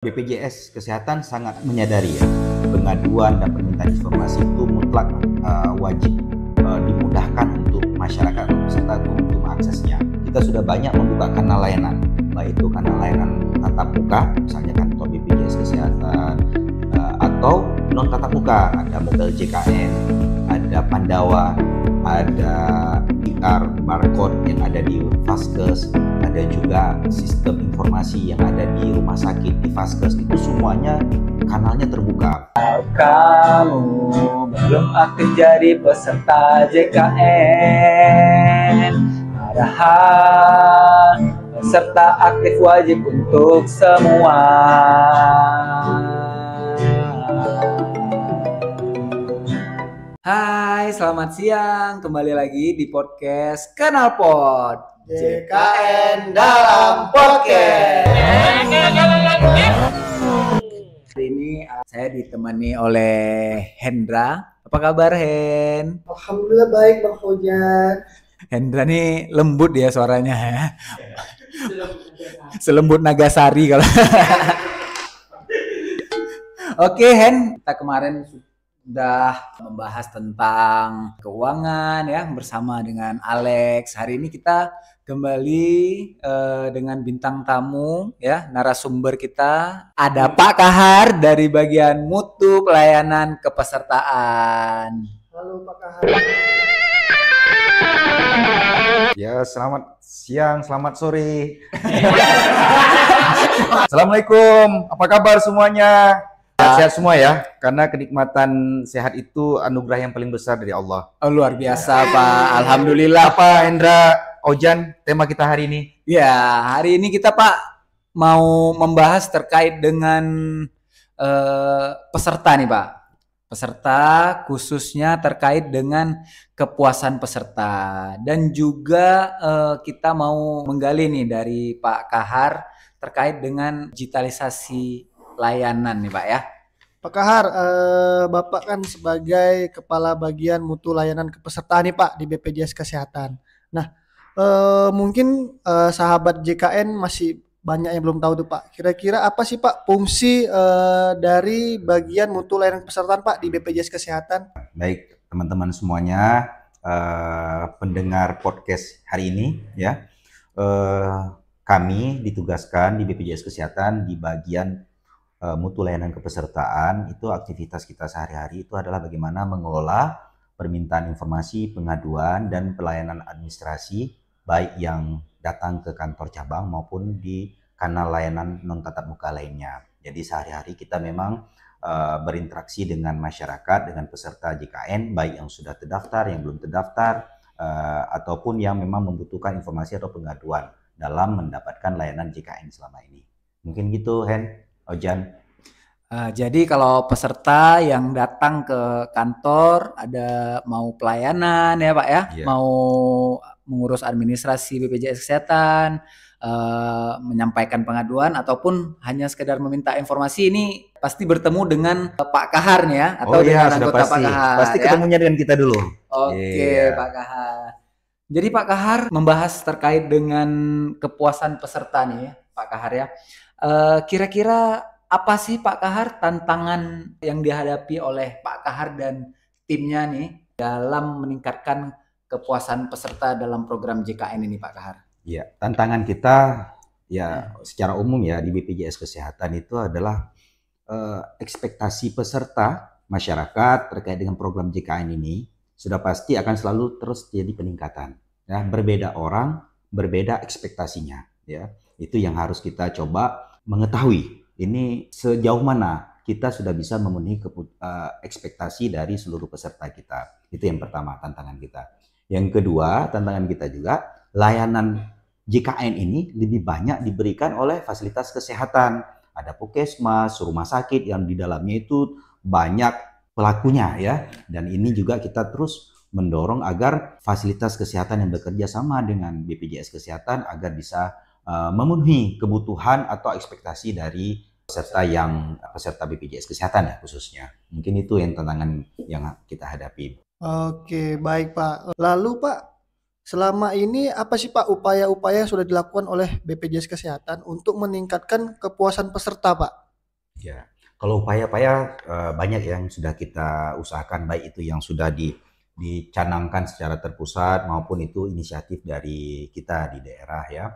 BPJS Kesehatan sangat menyadari ya, pengaduan dan permintaan informasi itu mutlak wajib dimudahkan untuk masyarakat atau peserta untuk mengaksesnya. Kita sudah banyak membuka kanal layanan, baik itu kanal layanan tatap muka, misalnya kantor BPJS Kesehatan, atau non tatap muka, ada mobile JKN, ada Pandawa, ada QR barcode yang ada di Vaskes, ada juga sistem informasi yang ada di rumah sakit di Vaskes, itu semuanya kanalnya terbuka. Kamu belum aktif jadi peserta JKN, padahal peserta aktif wajib untuk semua. Hai, selamat siang. Kembali lagi di podcast Kenalpot JKN dalam podcast. Hari ini saya ditemani oleh Hendra. Apa kabar, Hen? Alhamdulillah baik, Bang Hujan. Hendra nih lembut ya suaranya ya. Selembut Nagasari kalau. Oke, Hen, kita kemarin sudah membahas tentang keuangan ya bersama dengan Alex. Hari ini kita kembali dengan bintang tamu ya, narasumber kita ada Pak Kahar dari bagian mutu pelayanan kepesertaan. Halo Pak Kahar. Ya, selamat siang, selamat sore. Assalamualaikum, apa kabar semuanya? Sehat semua ya, karena kenikmatan sehat itu anugerah yang paling besar dari Allah. Oh, luar biasa Pak, alhamdulillah. Apa Hendra, Ojan, tema kita hari ini? Ya, hari ini kita Pak mau membahas terkait dengan peserta nih Pak. Peserta khususnya terkait dengan kepuasan peserta. Dan juga kita mau menggali nih dari Pak Kahar terkait dengan digitalisasi layanan nih Pak ya. Pak Kahar, Bapak kan sebagai Kepala Bagian Mutu Layanan Kepesertaan nih Pak di BPJS Kesehatan. Nah, mungkin sahabat JKN masih banyak yang belum tahu tuh Pak. Kira-kira apa sih Pak fungsi dari bagian mutu layanan kepesertaan Pak di BPJS Kesehatan? Baik, teman-teman semuanya, pendengar podcast hari ini ya, kami ditugaskan di BPJS Kesehatan di bagian mutu layanan kepesertaan. Itu aktivitas kita sehari-hari itu adalah bagaimana mengelola permintaan informasi, pengaduan, dan pelayanan administrasi baik yang datang ke kantor cabang maupun di kanal layanan non tatap muka lainnya. Jadi sehari-hari kita memang berinteraksi dengan masyarakat, dengan peserta JKN, baik yang sudah terdaftar, yang belum terdaftar, ataupun yang memang membutuhkan informasi atau pengaduan dalam mendapatkan layanan JKN selama ini. Mungkin gitu, Hen, Ojan. Jadi kalau peserta yang datang ke kantor ada mau pelayanan ya Pak ya, Iya. mau mengurus administrasi BPJS Kesehatan, menyampaikan pengaduan ataupun hanya sekedar meminta informasi, ini pasti bertemu dengan Pak Kahar nih ya, atau dengan anggota Pak Kahar. Pasti ya? ketemunya dengan kita dulu. Oke, Iya. Pak Kahar. Jadi Pak Kahar membahas terkait dengan kepuasan peserta nih ya, Pak Kahar ya. Kira-kira apa sih Pak Kahar tantangan yang dihadapi oleh Pak Kahar dan timnya nih dalam meningkatkan kepuasan peserta dalam program JKN ini Pak Kahar? Ya, tantangan kita ya secara umum ya di BPJS Kesehatan itu adalah ekspektasi peserta masyarakat terkait dengan program JKN ini sudah pasti akan selalu terus jadi peningkatan. Ya, berbeda orang, berbeda ekspektasinya. Ya, itu yang harus kita coba mengetahui. Ini sejauh mana kita sudah bisa memenuhi ekspektasi dari seluruh peserta kita. Itu yang pertama tantangan kita. Yang kedua tantangan kita juga layanan JKN ini lebih banyak diberikan oleh fasilitas kesehatan. Ada puskesmas, rumah sakit yang di dalamnya itu banyak pelakunya ya. Dan ini juga kita terus mendorong agar fasilitas kesehatan yang bekerja sama dengan BPJS Kesehatan agar bisa memenuhi kebutuhan atau ekspektasi dari peserta BPJS Kesehatan ya khususnya. Mungkin itu yang tantangan yang kita hadapi. Oke, baik Pak. Lalu Pak, selama ini apa sih Pak upaya-upaya yang sudah dilakukan oleh BPJS Kesehatan untuk meningkatkan kepuasan peserta Pak? Ya, kalau upaya-upaya banyak yang sudah kita usahakan, baik itu yang sudah dicanangkan secara terpusat maupun itu inisiatif dari kita di daerah ya.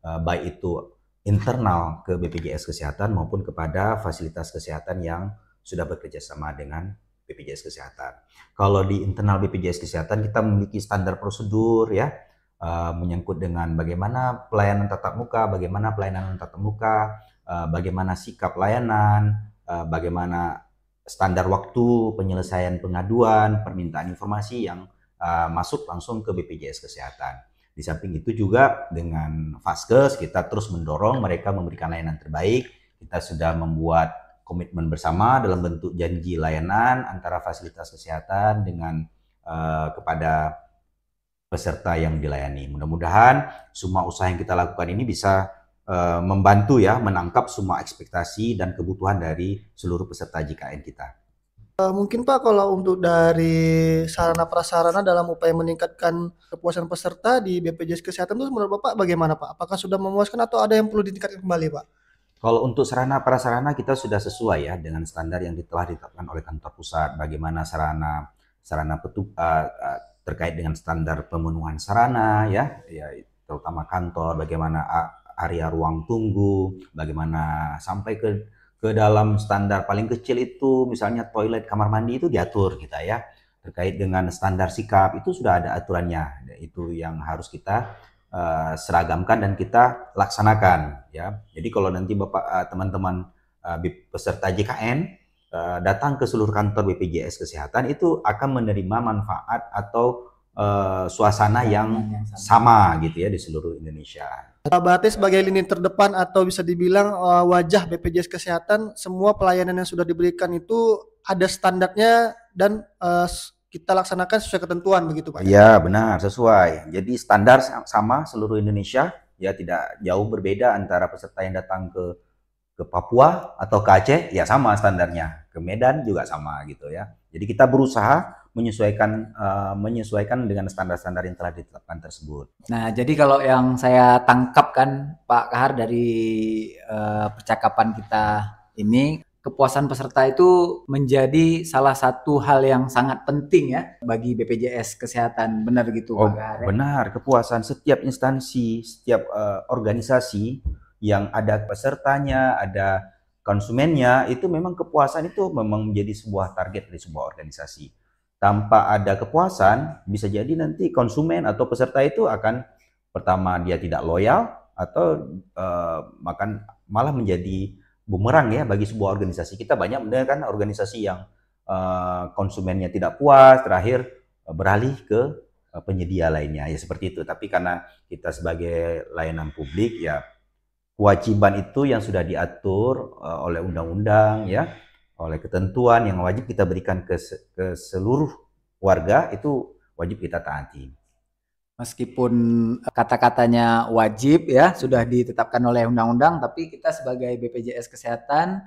Baik itu internal ke BPJS Kesehatan maupun kepada fasilitas kesehatan yang sudah bekerja sama dengan BPJS Kesehatan. Kalau di internal BPJS Kesehatan kita memiliki standar prosedur ya, menyangkut dengan bagaimana pelayanan tatap muka, bagaimana pelayanan tatap muka, bagaimana sikap layanan, bagaimana standar waktu penyelesaian pengaduan, permintaan informasi yang masuk langsung ke BPJS Kesehatan. Di samping itu juga dengan Vaskes kita terus mendorong mereka memberikan layanan terbaik. Kita sudah membuat komitmen bersama dalam bentuk janji layanan antara fasilitas kesehatan dengan kepada peserta yang dilayani. Mudah-mudahan semua usaha yang kita lakukan ini bisa membantu ya menangkap semua ekspektasi dan kebutuhan dari seluruh peserta JKN kita. Mungkin Pak kalau untuk dari sarana prasarana dalam upaya meningkatkan kepuasan peserta di BPJS Kesehatan itu menurut Bapak bagaimana Pak? Apakah sudah memuaskan atau ada yang perlu ditingkatkan kembali Pak? Kalau untuk sarana prasarana kita sudah sesuai ya dengan standar yang telah ditetapkan oleh kantor pusat. Bagaimana sarana terkait dengan standar pemenuhan sarana ya, terutama kantor, bagaimana area ruang tunggu, bagaimana sampai ke dalam standar paling kecil itu misalnya toilet kamar mandi itu diatur kita ya. Terkait dengan standar sikap itu sudah ada aturannya. Itu yang harus kita seragamkan dan kita laksanakan ya. Jadi kalau nanti Bapak teman-teman peserta JKN datang ke seluruh kantor BPJS Kesehatan itu akan menerima manfaat atau suasana yang sama gitu ya di seluruh Indonesia. Berarti sebagai lini terdepan atau bisa dibilang wajah BPJS Kesehatan, semua pelayanan yang sudah diberikan itu ada standarnya dan kita laksanakan sesuai ketentuan begitu Pak? Ya benar, sesuai. Jadi standar sama seluruh Indonesia, ya tidak jauh berbeda antara peserta yang datang ke Papua atau ke Aceh, ya sama standarnya. Ke Medan juga sama gitu ya. Jadi kita berusaha menyesuaikan dengan standar-standar yang telah ditetapkan tersebut. Nah, jadi kalau yang saya tangkap kan Pak Kahar dari percakapan kita ini, kepuasan peserta itu menjadi salah satu hal yang sangat penting ya bagi BPJS Kesehatan. Benar gitu Pak Kahar? Ya? Benar, kepuasan setiap instansi, setiap organisasi yang ada pesertanya, ada konsumennya, itu memang kepuasan itu memang menjadi sebuah target dari sebuah organisasi. Tanpa ada kepuasan, bisa jadi nanti konsumen atau peserta itu akan pertama dia tidak loyal atau malah menjadi bumerang ya bagi sebuah organisasi. Kita banyak mendengar kan organisasi yang konsumennya tidak puas, terakhir beralih ke penyedia lainnya ya seperti itu. Tapi karena kita sebagai layanan publik ya kewajiban itu yang sudah diatur oleh undang-undang ya, oleh ketentuan yang wajib kita berikan ke seluruh warga itu wajib kita taati. Meskipun kata-katanya wajib ya sudah ditetapkan oleh undang-undang, tapi kita sebagai BPJS Kesehatan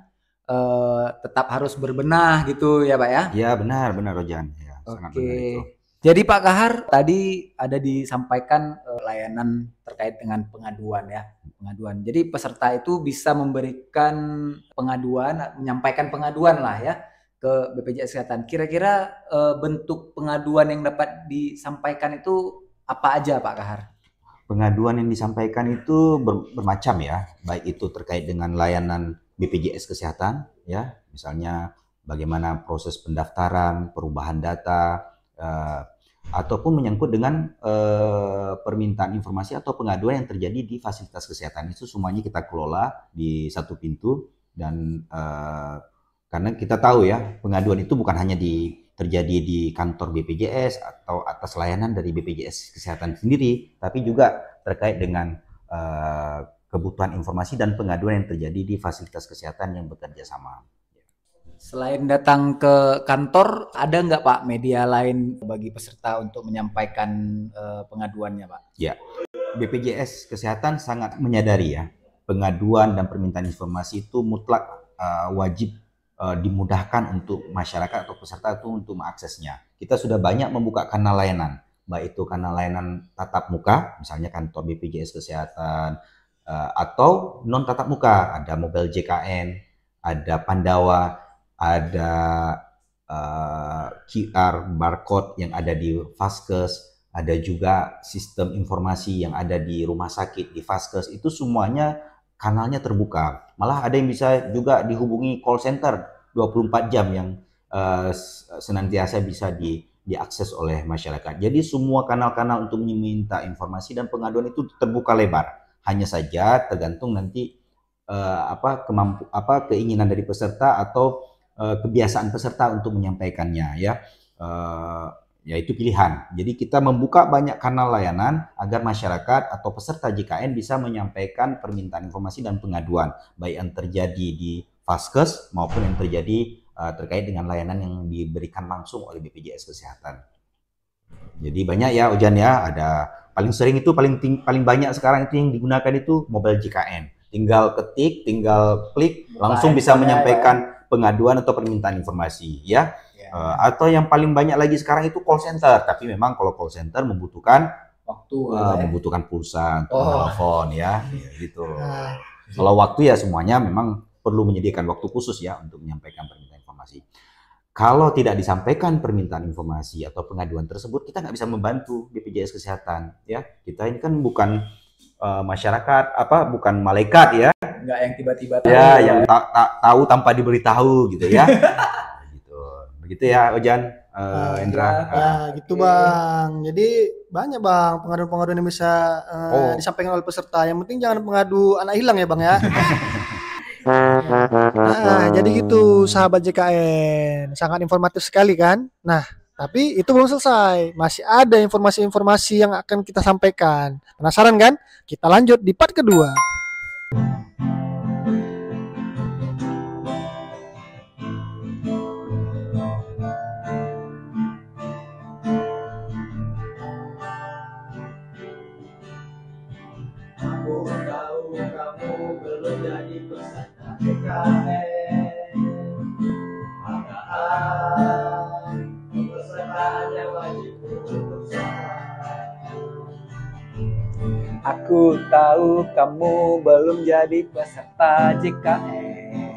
tetap harus berbenah gitu ya Pak ya? Ya benar Rojan. Ya, sangat benar itu. Jadi Pak Kahar tadi ada disampaikan layanan terkait dengan pengaduan ya, pengaduan. Jadi peserta itu bisa memberikan pengaduan, menyampaikan pengaduan lah ya ke BPJS Kesehatan. Kira-kira bentuk pengaduan yang dapat disampaikan itu apa aja Pak Kahar? Pengaduan yang disampaikan itu bermacam ya, baik itu terkait dengan layanan BPJS Kesehatan ya, misalnya bagaimana proses pendaftaran, perubahan data, ataupun menyangkut dengan permintaan informasi atau pengaduan yang terjadi di fasilitas kesehatan. Itu semuanya kita kelola di satu pintu dan karena kita tahu ya pengaduan itu bukan hanya terjadi di kantor BPJS atau atas layanan dari BPJS Kesehatan sendiri, tapi juga terkait dengan kebutuhan informasi dan pengaduan yang terjadi di fasilitas kesehatan yang bekerja sama. Selain datang ke kantor, ada nggak Pak media lain bagi peserta untuk menyampaikan pengaduannya Pak? Ya, BPJS Kesehatan sangat menyadari ya, pengaduan dan permintaan informasi itu mutlak wajib dimudahkan untuk masyarakat atau peserta itu untuk mengaksesnya. Kita sudah banyak membuka kanal layanan, baik itu kanal layanan tatap muka, misalnya kantor BPJS Kesehatan, atau non tatap muka, ada mobile JKN, ada Pandawa, ada QR barcode yang ada di Vaskes, ada juga sistem informasi yang ada di rumah sakit di Vaskes, itu semuanya kanalnya terbuka. Malah ada yang bisa juga dihubungi call center 24 jam yang senantiasa bisa diakses oleh masyarakat. Jadi semua kanal-kanal untuk meminta informasi dan pengaduan itu terbuka lebar. Hanya saja tergantung nanti keinginan dari peserta atau kebiasaan peserta untuk menyampaikannya ya. Yaitu pilihan. Jadi kita membuka banyak kanal layanan agar masyarakat atau peserta JKN bisa menyampaikan permintaan informasi dan pengaduan, baik yang terjadi di Vaskes maupun yang terjadi terkait dengan layanan yang diberikan langsung oleh BPJS Kesehatan. Jadi banyak ya Ojan ya, ada paling sering itu paling banyak sekarang itu yang digunakan itu mobile JKN. Tinggal ketik, tinggal klik, langsung bisa menyampaikan pengaduan atau permintaan informasi ya. Atau yang paling banyak lagi sekarang itu call center, tapi memang kalau call center membutuhkan waktu, membutuhkan pulsa untuk telepon ya, gitu. Kalau waktu ya semuanya memang perlu menyediakan waktu khusus ya untuk menyampaikan permintaan informasi. Kalau tidak disampaikan permintaan informasi atau pengaduan tersebut, kita nggak bisa membantu BPJS Kesehatan ya. Kita ini kan bukan masyarakat, bukan malaikat ya. Nggak yang tiba-tiba tahu. Ya, yang tahu tanpa diberitahu gitu ya. Begitu ya Ojan, Indra. Ya gitu Bang. Jadi banyak Bang pengaduan-pengaduan yang bisa disampaikan oleh peserta. Yang penting jangan pengadu anak hilang ya Bang ya. Nah, jadi gitu sahabat JKN. Sangat informatif sekali kan? Nah, tapi itu belum selesai. Masih ada informasi-informasi yang akan kita sampaikan. Penasaran kan? Kita lanjut di part kedua. Aku tahu kamu belum jadi peserta JKN,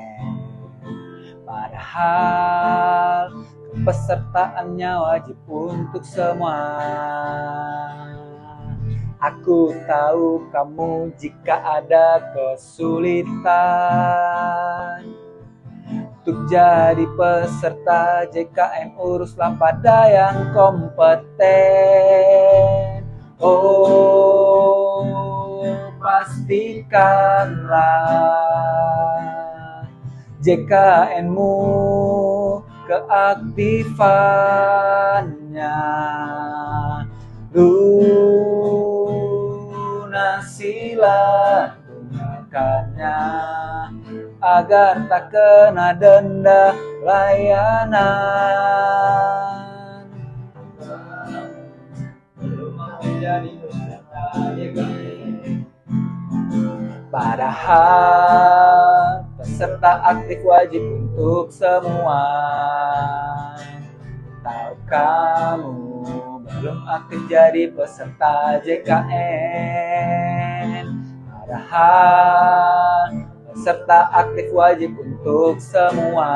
padahal kepesertaannya wajib untuk semua. Aku tahu kamu jika ada kesulitan untuk jadi peserta JKN, uruslah pada yang kompeten. Oh, pastikanlah JKN-mu keaktifannya, lunasilah tunggakannya agar tak kena denda layanan. Padahal peserta aktif wajib untuk semua. Tahu kamu belum aktif jadi peserta JKN, padahal peserta aktif wajib untuk semua.